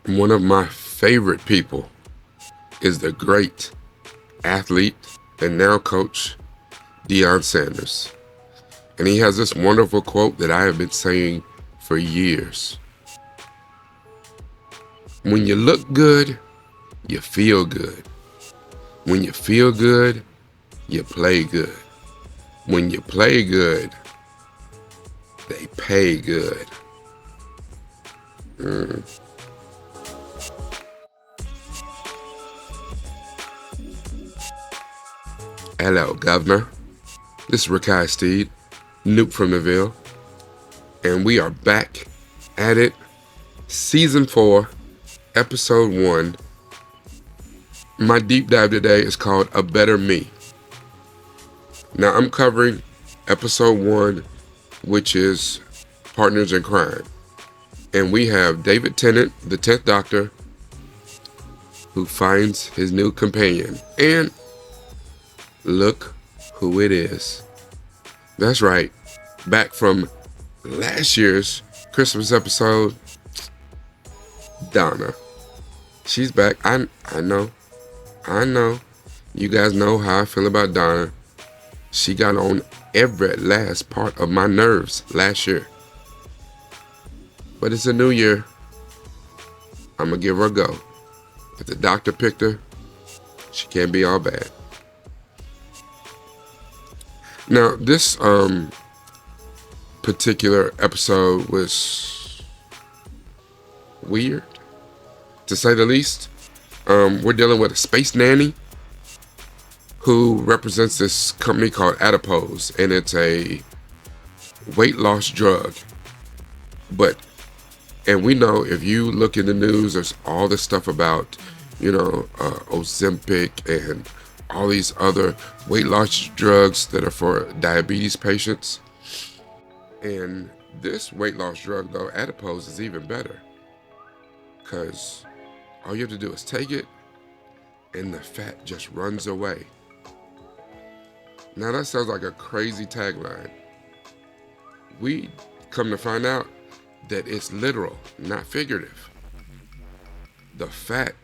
One of my favorite people is the great athlete and now coach Deion Sanders. And he has this wonderful quote that I have been saying for years. When you look good, you feel good. When you feel good, you play good. When you play good, they pay good. Mm. Hello, Governor. This is Rakai Steed, nupefromdaville, and we are back at it. Season 4, Episode 1. My deep dive today is called A Better Me. Now, I'm covering Episode 1, which is Partners in Crime. And we have David Tennant, the 10th Doctor, who finds his new companion. And look who it is. That's right. Back from last year's Christmas episode, Donna. She's back. I know. You guys know how I feel about Donna. She got on every last part of my nerves last year. But it's a new year. I'm going to give her a go. If the doctor picked her, she can't be all bad. Now, this particular episode was weird, to say the least. We're dealing with a space nanny who represents this company called Adipose, and it's a weight loss drug. And we know if you look in the news, there's all this stuff about, Ozempic and all these other weight loss drugs that are for diabetes patients. And this weight loss drug, though, Adipose, is even better. Because all you have to do is take it, and the fat just runs away. Now, that sounds like a crazy tagline. We come to find out that it's literal, not figurative. The fat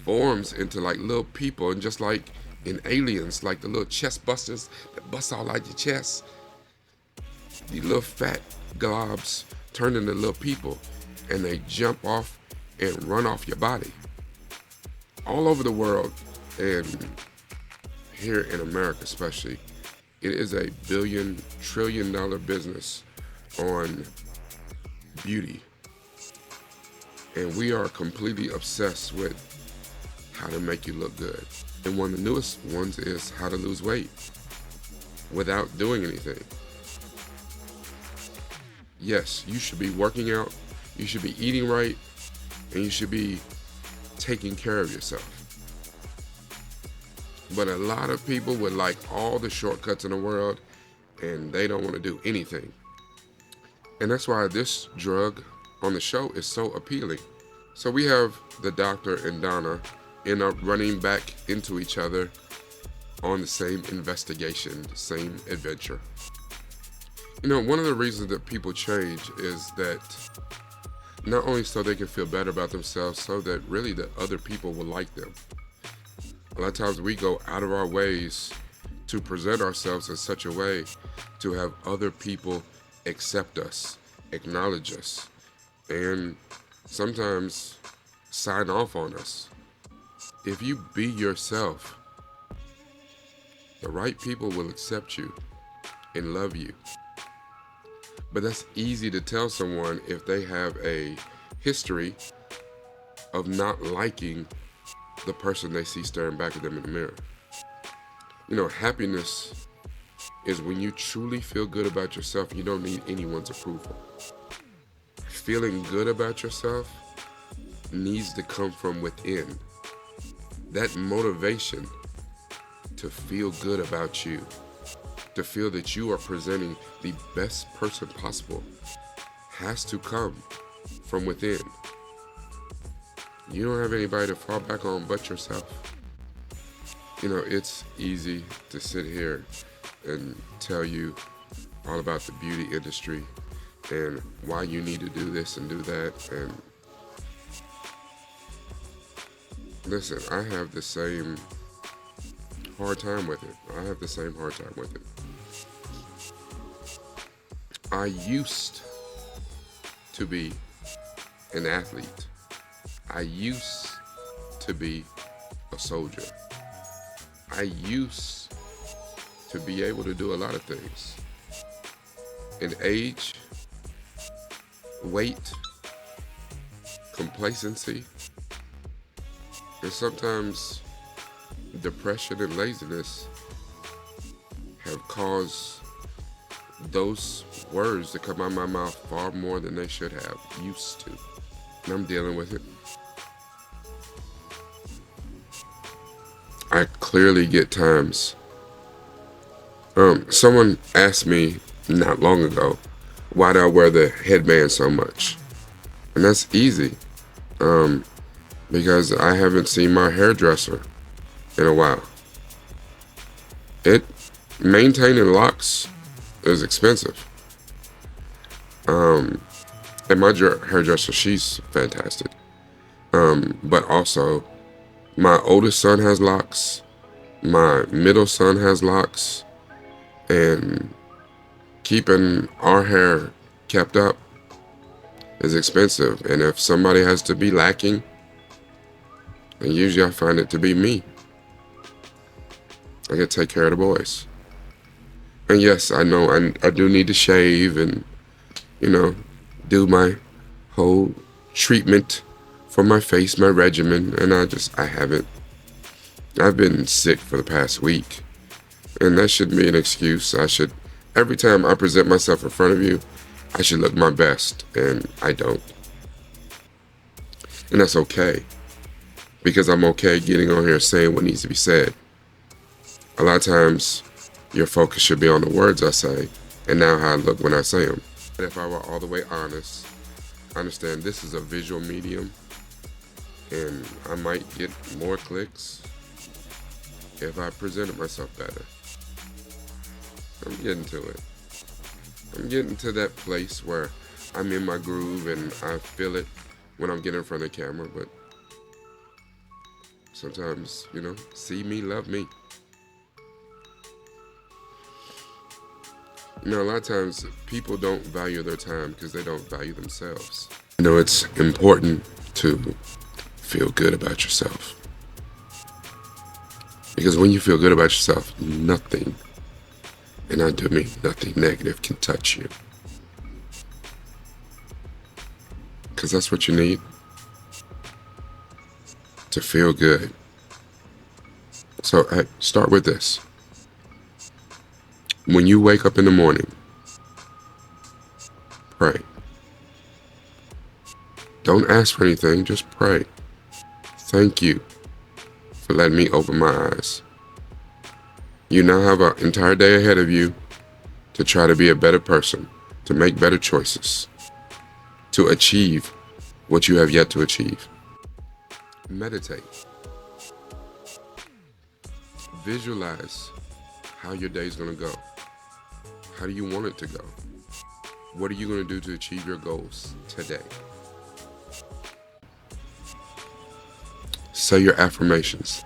forms into like little people, and just like in Aliens, like the little chest busters that bust all out your chest, the little fat globs turn into little people, and they jump off and run off your body. All over the world, and here in America especially, it is a billion-trillion-dollar business on beauty. And we are completely obsessed with how to make you look good. And one of the newest ones is how to lose weight without doing anything. Yes, you should be working out, you should be eating right, and you should be taking care of yourself. But a lot of people would like all the shortcuts in the world, and they don't want to do anything. And that's why this drug on the show is so appealing. So we have the doctor and Donna end up running back into each other on the same investigation, same adventure. One of the reasons that people change is that not only so they can feel better about themselves, so that really the other people will like them. A lot of times we go out of our ways to present ourselves in such a way to have other people accept us, acknowledge us, and sometimes sign off on us. If you be yourself, the right people will accept you and love you. But that's easy to tell someone if they have a history of not liking the person they see staring back at them in the mirror. Happiness is when you truly feel good about yourself. You don't need anyone's approval. Feeling good about yourself needs to come from within. That motivation to feel good about you, to feel that you are presenting the best person possible, has to come from within. You don't have anybody to fall back on but yourself. It's easy to sit here and tell you all about the beauty industry and why you need to do this and do that. And Listen, I have the same hard time with it. I have the same hard time with it. I used to be an athlete. I used to be a soldier. I used to be able to do a lot of things. And age, weight, complacency, and sometimes depression and laziness have caused those words to come out of my mouth far more than they should have used to. And I'm dealing with it. I clearly get times. Someone asked me not long ago, why do I wear the headband so much? And that's easy. Because I haven't seen my hairdresser in a while. Maintaining locks is expensive. And my hairdresser, she's fantastic. But also, my oldest son has locks. My middle son has locks. And keeping our hair kept up is expensive. And if somebody has to be lacking, then usually I find it to be me. I get to take care of the boys. And yes, I know I do need to shave and, do my whole treatment for my face, my regimen, and I haven't. I've been sick for the past week, and that shouldn't be an excuse. Every time I present myself in front of you, I should look my best, and I don't. And that's okay, because I'm okay getting on here saying what needs to be said. A lot of times, your focus should be on the words I say, and now how I look when I say them. But if I were all the way honest, I understand this is a visual medium, and I might get more clicks if I presented myself better. I'm getting to it. I'm getting to that place where I'm in my groove and I feel it when I'm getting in front of the camera, but sometimes, see me, love me. A lot of times people don't value their time because they don't value themselves. It's important to feel good about yourself. Because when you feel good about yourself, nothing, and I do mean nothing negative, can touch you. Because that's what you need to feel good. So start with this. When you wake up in the morning, pray. Don't ask for anything, just pray. Thank you for letting me open my eyes. You now have an entire day ahead of you to try to be a better person, to make better choices, to achieve what you have yet to achieve. Meditate. Visualize how your day is going to go. How do you want it to go? What are you going to do to achieve your goals today? Say your affirmations.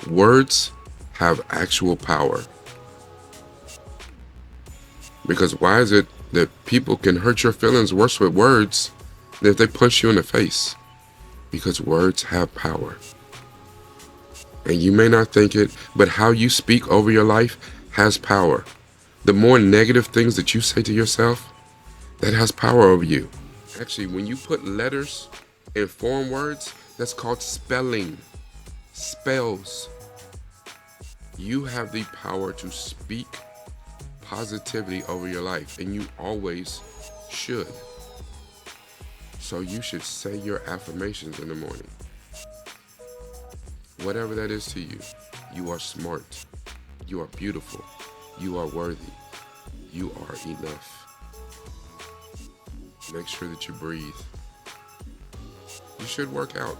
Words have actual power. Because why is it that people can hurt your feelings worse with words than if they punch you in the face? Because words have power. And you may not think it, but how you speak over your life has power. The more negative things that you say to yourself, that has power over you. Actually, when you put letters in form words, that's called spelling. Spells. You have the power to speak positivity over your life, and you always should. So you should say your affirmations in the morning. Whatever that is to you, you are smart, you are beautiful, you are worthy, you are enough. Make sure that you breathe. You should work out.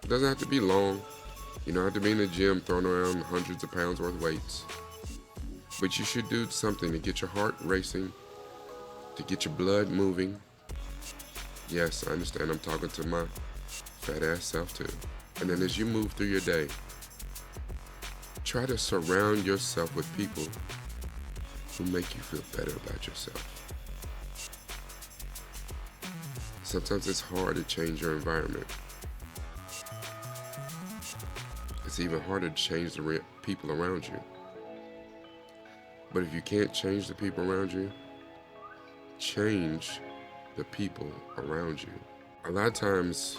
It doesn't have to be long. You don't have to be in the gym throwing around hundreds of pounds worth of weights. But you should do something to get your heart racing, to get your blood moving, Yes, I understand I'm talking to my fat ass self too. And then as you move through your day, try to surround yourself with people who make you feel better about yourself. Sometimes it's hard to change your environment. It's even harder to change the people around you. But if you can't change the people around you, change the people around you. A lot of times,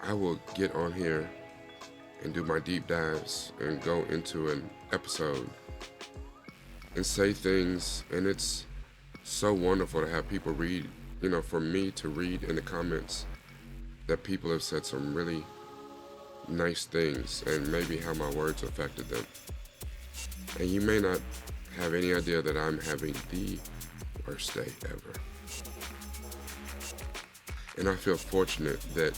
I will get on here and do my deep dives and go into an episode and say things, and it's so wonderful to have people read, for me to read in the comments that people have said some really nice things and maybe how my words affected them. And you may not have any idea that I'm having the worst day ever. And I feel fortunate that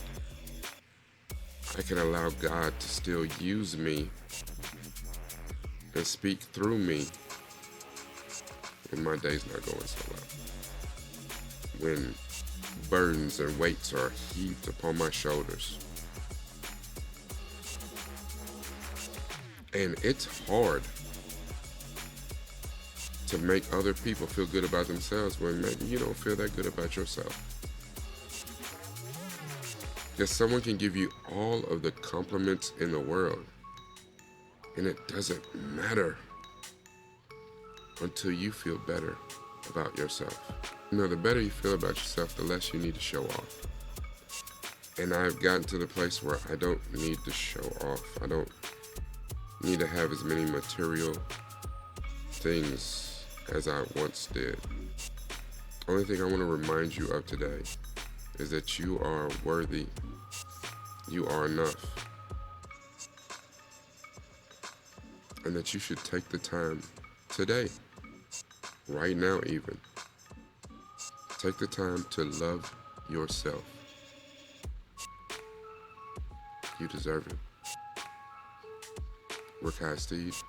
I can allow God to still use me and speak through me when my day's not going so well. When burdens and weights are heaped upon my shoulders. And it's hard to make other people feel good about themselves when maybe you don't feel that good about yourself. Because someone can give you all of the compliments in the world, and it doesn't matter until you feel better about yourself. The better you feel about yourself, the less you need to show off. And I've gotten to the place where I don't need to show off. I don't need to have as many material things as I once did. Only thing I want to remind you of today is that you are worthy. You are enough. And that you should take the time today, right now even, take the time to love yourself. You deserve it. We're Steve,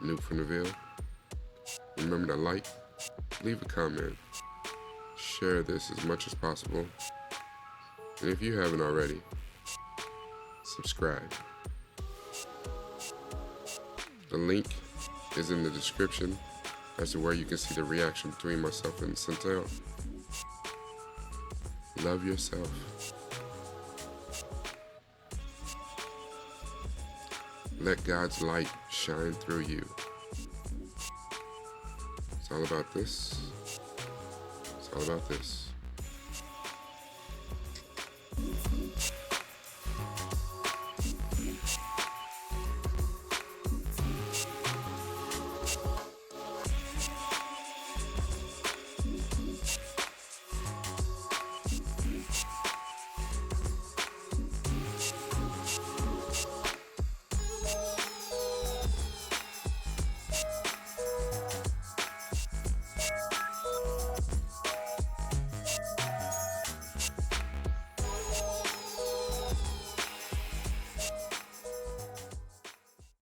nupefromdaville. Remember to like, leave a comment, share this as much as possible. And if you haven't already, subscribe. The link is in the description as to where you can see the reaction between myself and Centel. Love yourself. Let God's light shine through you. It's all about this. It's all about this.